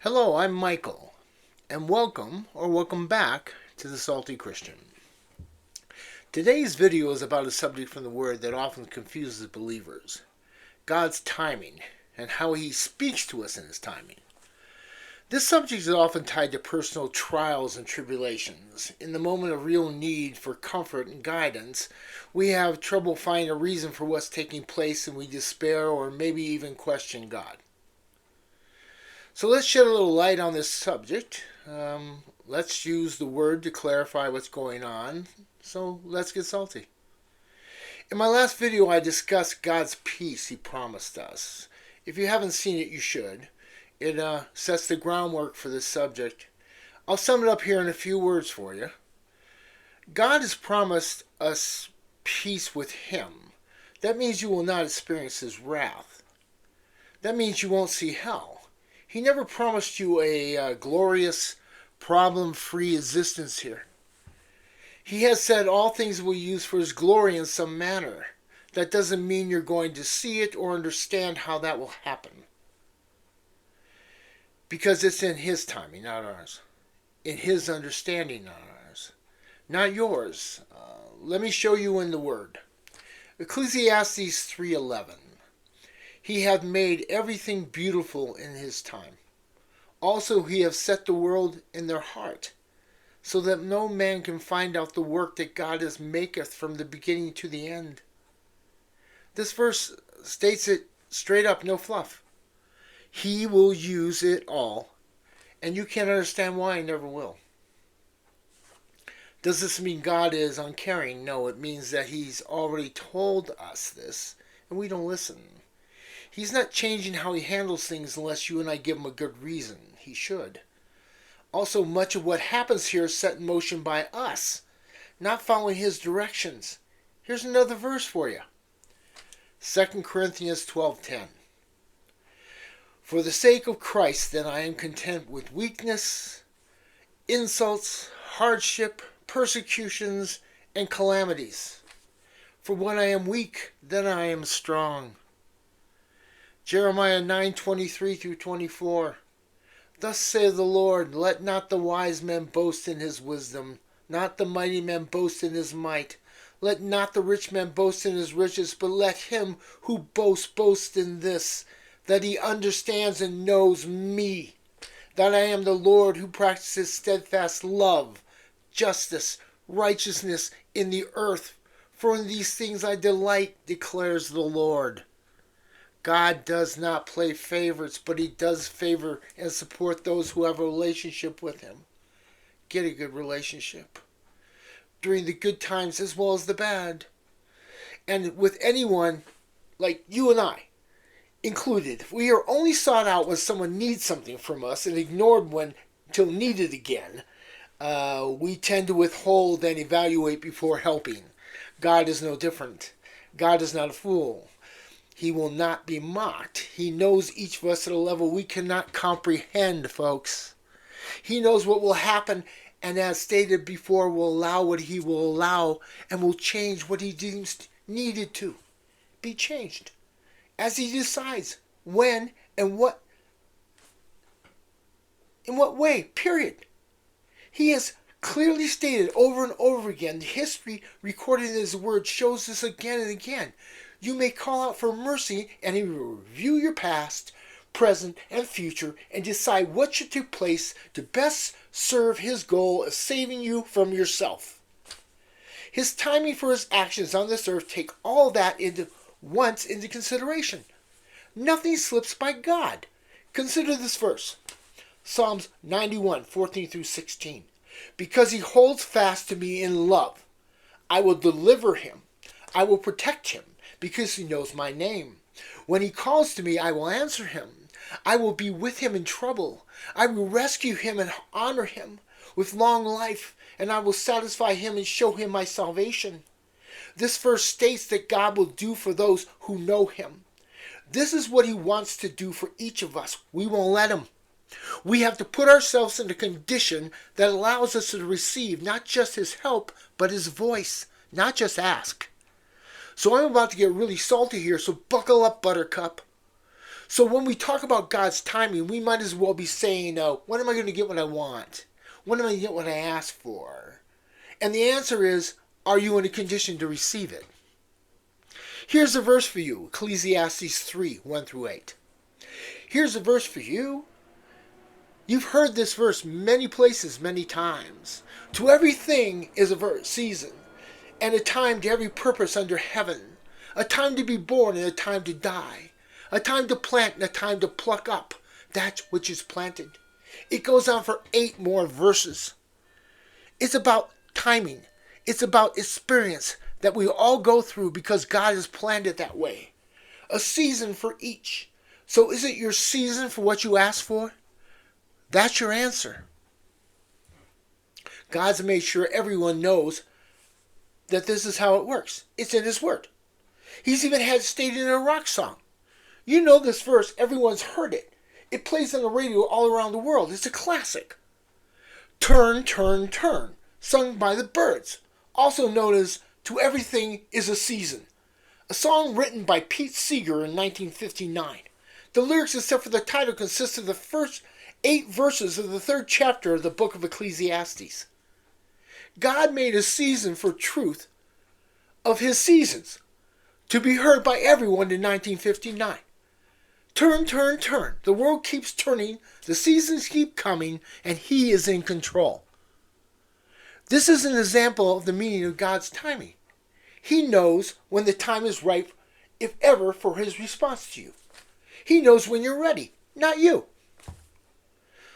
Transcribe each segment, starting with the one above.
Hello, I'm Michael, and welcome back to the Salty Christian. Today's video is about a subject from the Word that often confuses believers: God's timing and how He speaks to us in His timing. This subject is often tied to personal trials and tribulations. In the moment of real need for comfort and guidance, we have trouble finding a reason for what's taking place and we despair or maybe even question God. So let's shed a little light on this subject. Let's use the Word to clarify what's going on. So let's get salty. In my last video, I discussed God's peace He promised us. If you haven't seen it, you should. It sets the groundwork for this subject. I'll sum it up here in a few words for you. God has promised us peace with Him. That means you will not experience His wrath. That means you won't see hell. He never promised you a glorious, problem-free existence here. He has said all things will use for His glory in some manner. That doesn't mean you're going to see it or understand how that will happen. Because it's in His timing, not ours. In His understanding, not ours. Not yours. Let me show you in the Word. Ecclesiastes 3:11. He hath made everything beautiful in His time. Also He hath set the world in their heart, so that no man can find out the work that God has maketh from the beginning to the end. This verse states it straight up, no fluff. He will use it all, and you can't understand why. He never will. Does this mean God is uncaring? No, it means that He's already told us this, and we don't listen. He's not changing how He handles things unless you and I give Him a good reason. He should. Also, much of what happens here is set in motion by us, not following His directions. Here's another verse for you. 2 Corinthians 12:10. For the sake of Christ, then I am content with weakness, insults, hardship, persecutions, and calamities. For when I am weak, then I am strong. Jeremiah 9:23-24. Thus saith the Lord, let not the wise man boast in his wisdom, not the mighty man boast in his might. Let not the rich man boast in his riches, but let him who boasts boast in this, that he understands and knows me, that I am the Lord who practices steadfast love, justice, righteousness in the earth. For in these things I delight, declares the Lord. God does not play favorites, but He does favor and support those who have a relationship with Him. Get a good relationship during the good times as well as the bad. And with anyone like you and I included, we are only sought out when someone needs something from us and ignored when until needed again. We tend to withhold and evaluate before helping. God is no different. God is not a fool. He will not be mocked. He knows each of us at a level we cannot comprehend, folks. He knows what will happen, and as stated before, will allow what He will allow and will change what He deems needed to be changed as He decides when and in what way, period. He has clearly stated over and over again. The history recorded in His Word shows this again and again. You may call out for mercy, and He will review your past, present, and future and decide what should take place to best serve His goal of saving you from yourself. His timing for His actions on this earth take all that into consideration. Nothing slips by God. Consider this verse. Psalms 91:14-16. Because He holds fast to me in love, I will deliver him. I will protect him, because he knows my name. When he calls to me, I will answer him. I will be with him in trouble. I will rescue him and honor him with long life, and I will satisfy him and show him my salvation. This verse states that God will do for those who know Him. This is what He wants to do for each of us. We won't let Him. We have to put ourselves in a condition that allows us to receive not just His help, but His voice, not just ask. So I'm about to get really salty here, so buckle up, Buttercup. So when we talk about God's timing, we might as well be saying, when am I going to get what I want? When am I going to get what I ask for? And the answer is, are you in a condition to receive it? Here's a verse for you, Ecclesiastes 3, 1 through 8. Here's a verse for you. You've heard this verse many places, many times. To everything is a season, and a time to every purpose under heaven. A time to be born and a time to die. A time to plant and a time to pluck up that which is planted. It goes on for 8 more verses. It's about timing. It's about experience that we all go through because God has planned it that way. A season for each. So is it your season for what you ask for? That's your answer. God's made sure everyone knows that this is how it works. It's in His Word. He's even had it stated in a rock song. You know this verse. Everyone's heard it. It plays on the radio all around the world. It's a classic. Turn, turn, turn. Sung by the Byrds. Also known as To Everything is a Season. A song written by Pete Seeger in 1959. The lyrics, except for the title, consist of the first 8 verses of the 3rd chapter of the book of Ecclesiastes. God made a season for truth of His seasons to be heard by everyone in 1959. Turn, turn, turn. The world keeps turning, the seasons keep coming, and He is in control. This is an example of the meaning of God's timing. He knows when the time is ripe, if ever, for His response to you. He knows when you're ready, not you.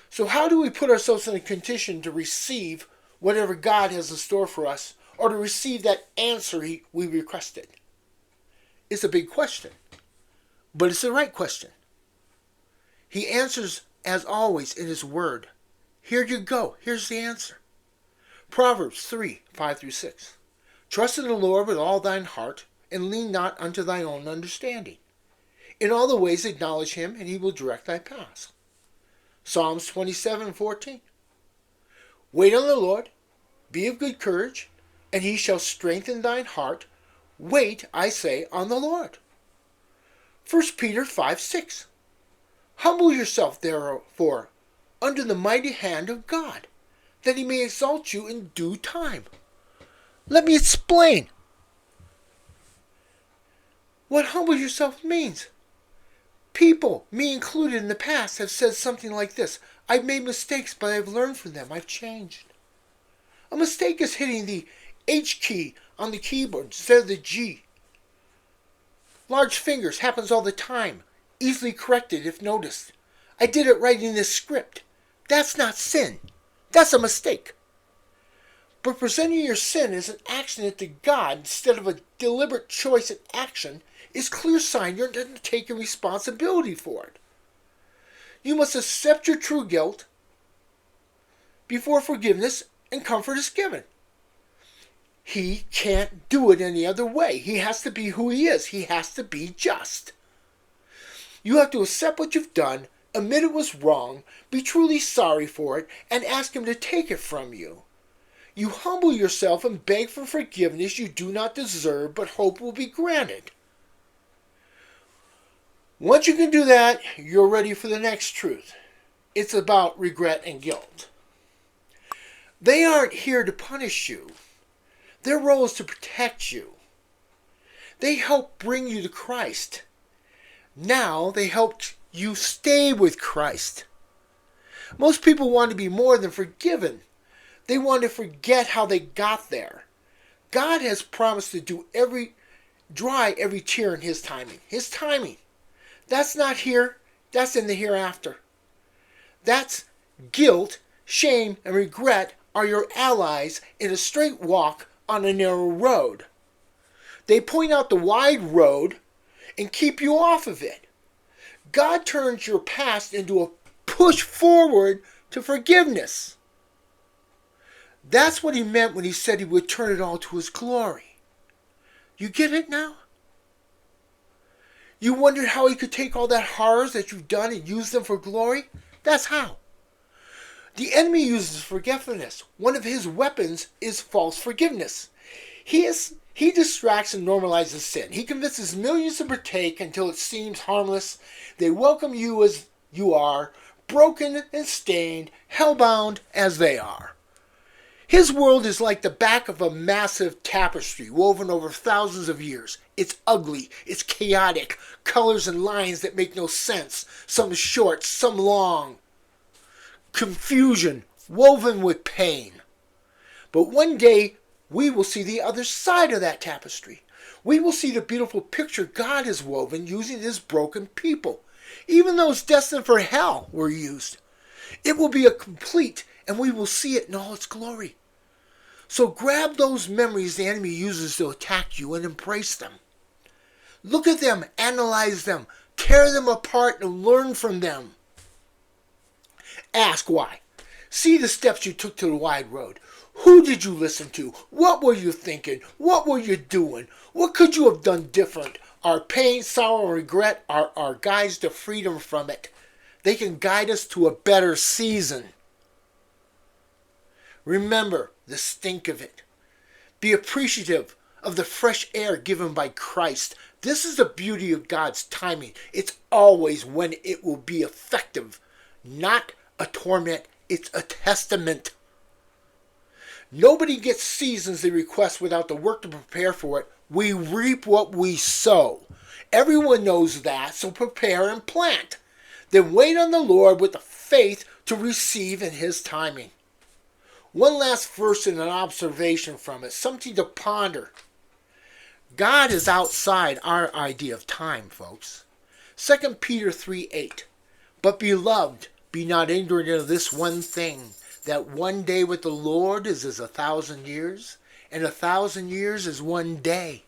So how do we put ourselves in a condition to receive whatever God has in store for us, or to receive that answer we requested? It's a big question, but it's the right question. He answers, as always, in His Word. Here you go. Here's the answer. Proverbs 3, 5 through 6. Trust in the Lord with all thine heart, and lean not unto thine own understanding. In all the ways acknowledge Him, and He will direct thy paths. Psalms 27, 14. Wait on the Lord, be of good courage, and He shall strengthen thine heart. Wait, I say, on the Lord. 1 Peter 5, 6. Humble yourself, therefore, under the mighty hand of God, that He may exalt you in due time. Let me explain what humble yourself means. People, me included in the past, have said something like this. I've made mistakes, but I've learned from them. I've changed. A mistake is hitting the H key on the keyboard instead of the G. Large fingers happens all the time. Easily corrected if noticed. I did it writing this script. That's not sin. That's a mistake. But presenting your sin as an accident to God instead of a deliberate choice and action is clear sign you're not taking responsibility for it. You must accept your true guilt before forgiveness and comfort is given. He can't do it any other way. He has to be who He is. He has to be just. You have to accept what you've done, admit it was wrong, be truly sorry for it, and ask Him to take it from you. You humble yourself and beg for forgiveness you do not deserve but hope will be granted. Once you can do that, you're ready for the next truth. It's about regret and guilt. They aren't here to punish you. Their role is to protect you. They help bring you to Christ. Now they help you stay with Christ. Most people want to be more than forgiven. They want to forget how they got there. God has promised to dry every tear in His timing. His timing. That's not here. That's in the hereafter. That's guilt, shame, and regret are your allies in a straight walk on a narrow road. They point out the wide road and keep you off of it. God turns your past into a push forward to forgiveness. That's what He meant when He said He would turn it all to His glory. You get it now? You wondered how He could take all that horrors that you've done and use them for glory? That's how. The enemy uses forgetfulness. One of his weapons is false forgiveness. He has He distracts and normalizes sin. He convinces millions to partake until it seems harmless. They welcome you as you are, broken and stained, hellbound as they are. His world is like the back of a massive tapestry woven over thousands of years. It's ugly, it's chaotic, colors and lines that make no sense, some short, some long. Confusion, woven with pain. But one day, we will see the other side of that tapestry. We will see the beautiful picture God has woven using His broken people. Even those destined for hell were used. It will be a complete, and we will see it in all its glory. So grab those memories the enemy uses to attack you and embrace them. Look at them, analyze them, tear them apart and learn from them. Ask why. See the steps you took to the wide road. Who did you listen to? What were you thinking? What were you doing? What could you have done different? Our pain, sorrow, and regret are our guides to freedom from it. They can guide us to a better season. Remember the stink of it. Be appreciative of the fresh air given by Christ. This is the beauty of God's timing. It's always when it will be effective, not a torment. It's a testament. Nobody gets seasons they request without the work to prepare for it. We reap what we sow. Everyone knows that, so prepare and plant. Then wait on the Lord with the faith to receive in His timing. One last verse and an observation from it, something to ponder. God is outside our idea of time, folks. 2 Peter 3:8. But beloved, be not ignorant of this one thing, that one day with the Lord is as 1,000 years, and 1,000 years is one day.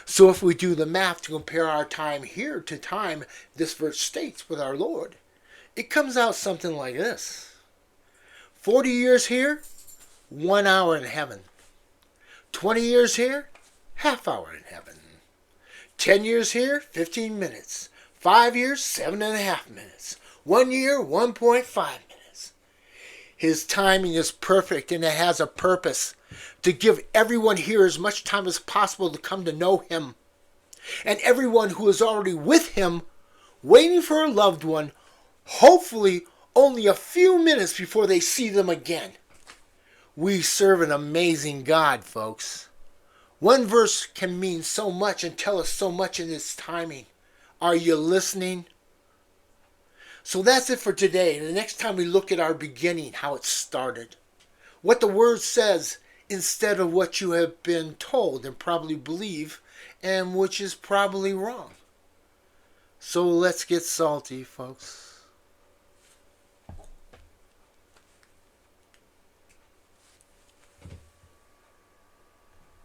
So if we do the math to compare our time here to time this verse states with our Lord, it comes out something like this. 40 years here, 1 hour in heaven. 20 years here, half hour in heaven. 10 years here, 15 minutes. 5 years, 7.5 minutes. 1 year, 1.5 minutes. His timing is perfect and it has a purpose to give everyone here as much time as possible to come to know Him. And everyone who is already with Him, waiting for a loved one, hopefully only a few minutes before they see them again. We serve an amazing God, folks. One verse can mean so much and tell us so much in its timing. Are you listening? So that's it for today. And the next time we look at our beginning, how it started. What the Word says instead of what you have been told and probably believe, and which is probably wrong. So let's get salty, folks.